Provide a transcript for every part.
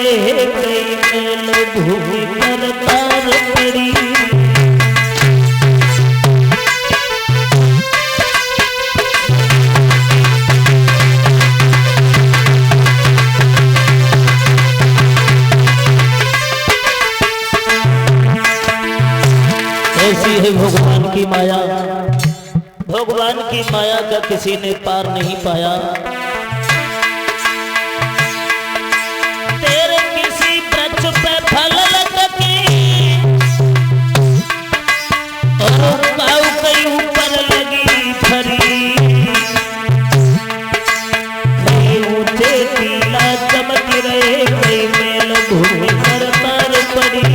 रहे कई मेल भूमि पर तार पड़ी। ऐसी है भगवान की माया। भगवान की माया का किसी ने पार नहीं पाया। तेरे किसी वृक्ष पे फल लटके और काऊ के ऊपर लगी फरी, ऊंचे टीला चमक रहे कई मेल भूमि पर तार पड़ी।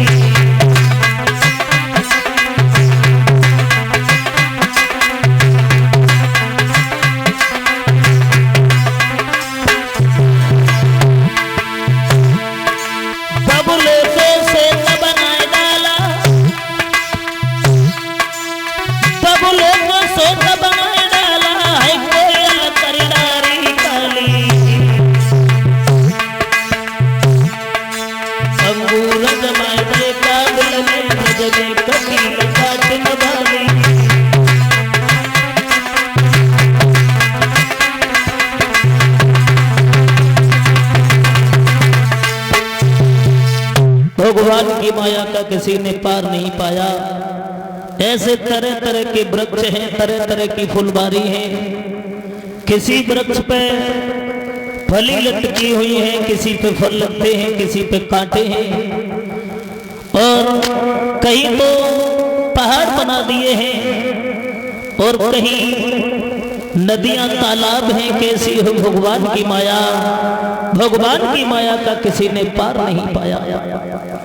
भगवान की माया का किसी ने पार नहीं पाया। ऐसे तरह तरह के वृक्ष हैं, तरह तरह की फुलबारी है। किसी वृक्ष पे फली लटकी हुई है, किसी पे फल लगते हैं, किसी पे कांटे हैं, और कहीं तो पहाड़ बना दिए हैं और कहीं नदियां तालाब हैं। कैसी हो भगवान की माया। भगवान की माया का किसी ने पार नहीं पाया।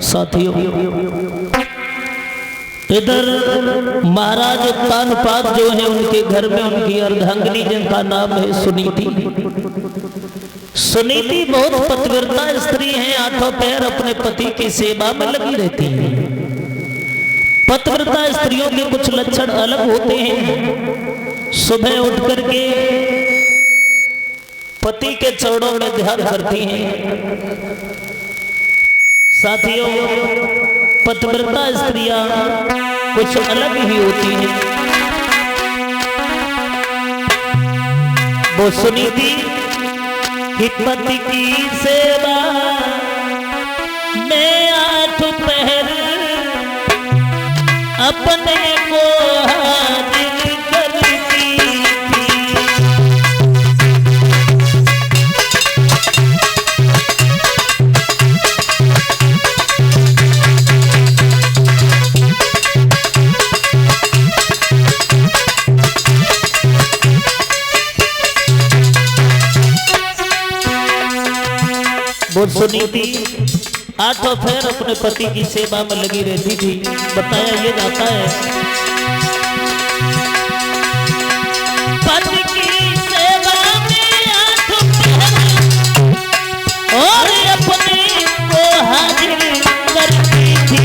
साथियों, इधर महाराज उत्तानपाद जो है, उनके घर में उनकी अर्धांगिनी जिनका नाम है सुनीति। सुनीति बहुत पतिव्रता स्त्री है, हाथों पैर अपने पति की सेवा में लगी रहती है। पतिव्रता स्त्रियों के कुछ लक्षण अलग होते हैं। सुबह उठ करके पति के चरणों में ध्यान करती हैं। साथियों, पतिव्रता स्त्रियां कुछ अलग ही होती हैं। वो सुनीति कि पति की सेवा में आठ पहर अपने को हाजिर करती थी। वो सुनीति आठों फेर अपने पति की सेवा में लगी रहती थी। बताया ये जाता है, पति की सेवा में आठों फेर और अपने को हाजिर करती थी।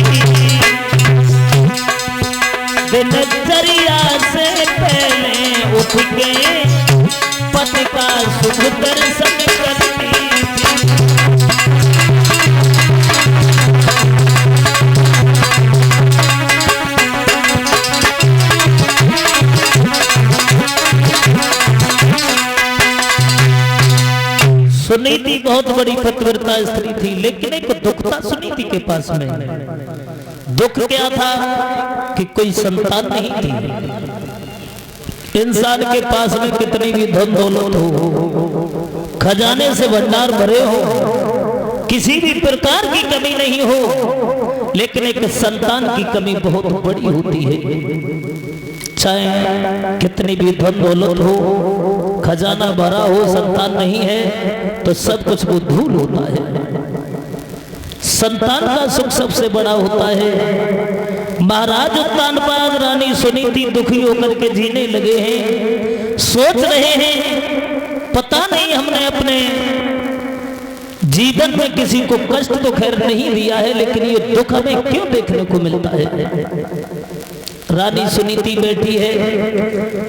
दिनचर्या से पहले उठ के पति का सुख दर्शन करती थी। सुनीति बहुत बड़ी पतिव्रता स्त्री थी, लेकिन एक दुख था सुनीति के पास में। दुख क्या था कि कोई संतान नहीं थी। इंसान के पास में कितनी भी धन दौलत हो, खजाने से भंडार भरे हो, किसी भी प्रकार की कमी नहीं हो, लेकिन एक संतान की कमी बहुत बड़ी होती है। चाहे कितनी भी धन दौलत हो, खजाना भरा हो, संतान नहीं है तो सब कुछ वो धूल होता है। संतान का सुख सबसे बड़ा होता है। महाराज उत्तानपाद रानी सुनीति दुखी होकर के जीने लगे हैं। सोच रहे हैं, पता नहीं हमने अपने जीवन में किसी को कष्ट तो खैर नहीं दिया है, लेकिन ये दुख हमें क्यों देखने को मिलता है। रानी सुनीति बैठी है।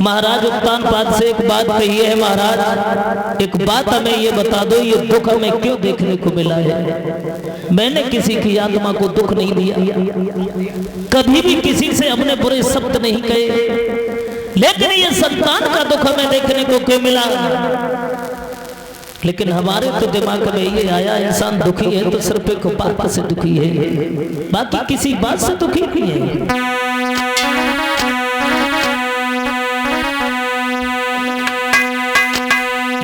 महाराज उत्तानपाद से एक बात कही है, महाराज एक बात हमें ये बता दो, ये दुख हमें क्यों देखने को मिला है? मैंने किसी की आत्मा को दुख नहीं दिया, कभी भी किसी से अपने बुरे शब्द नहीं कहे, लेकिन ये संतान का दुख हमें देखने को क्यों मिला? लेकिन हमारे तो दिमाग में ये आया, इंसान दुखी है तो सिर्फ एक बात से दुखी है, बाकी किसी बात से दुखी नहीं है।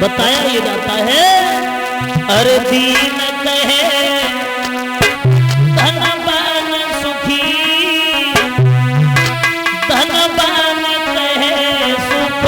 बताया ये जाता है, अरे दीन कहे धनवान सुखी, धनवान कहे सुख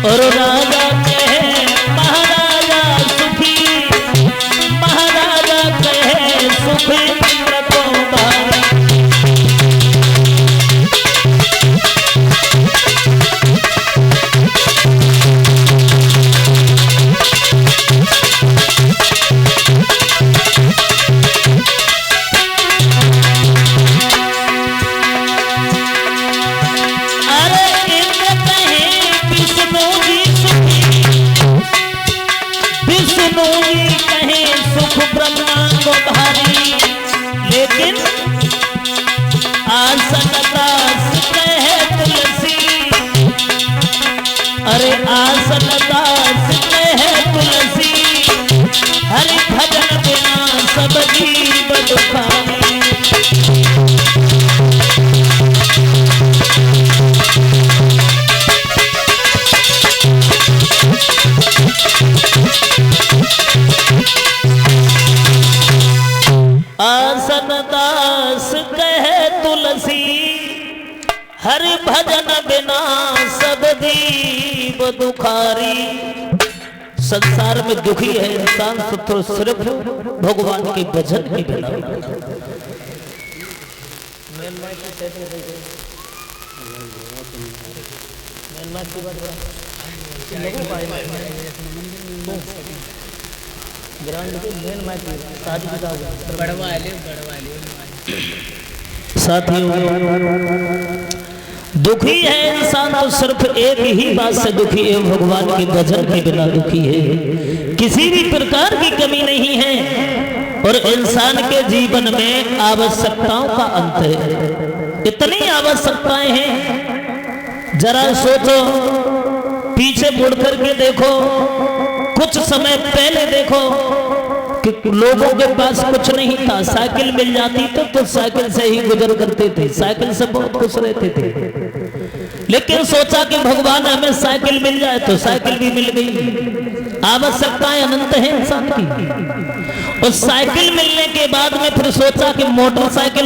और राजा कहे महाराजा सुखी, महाराजा कहे सुख इंद्र को भारी। लेकिन आसन दास कहे तुलसी, अरे आसन दास कहे तुलसी, हरि भजन बिना सब जीव दुखारी। आसन दास कहे तुलसी, हरि भजन बिना सब जीव दुखारी। संसार में दुखी है इंसान तो सिर्फ भगवान के भजन के बिना। साथियों, दुखी है इंसान तो सिर्फ एक ही बात से दुखी है, भगवान के भजन के बिना दुखी है। किसी भी प्रकार की कमी नहीं है और इंसान के जीवन में आवश्यकताओं का अंत है। इतनी आवश्यकताएं हैं, जरा सोचो, पीछे मुड़ करके देखो, कुछ समय पहले देखो कि लोगों के पास कुछ नहीं था, साइकिल मिल जाती तो साइकिल से ही गुजर करते थे, साइकिल से बहुत खुश रहते थे। लेकिन सोचा कि भगवान हमें साइकिल मिल जाए तो साइकिल भी मिल गई। आवश्यकताएं अनंत है इंसान की। और साइकिल मिलने के बाद में फिर सोचा कि मोटरसाइकिल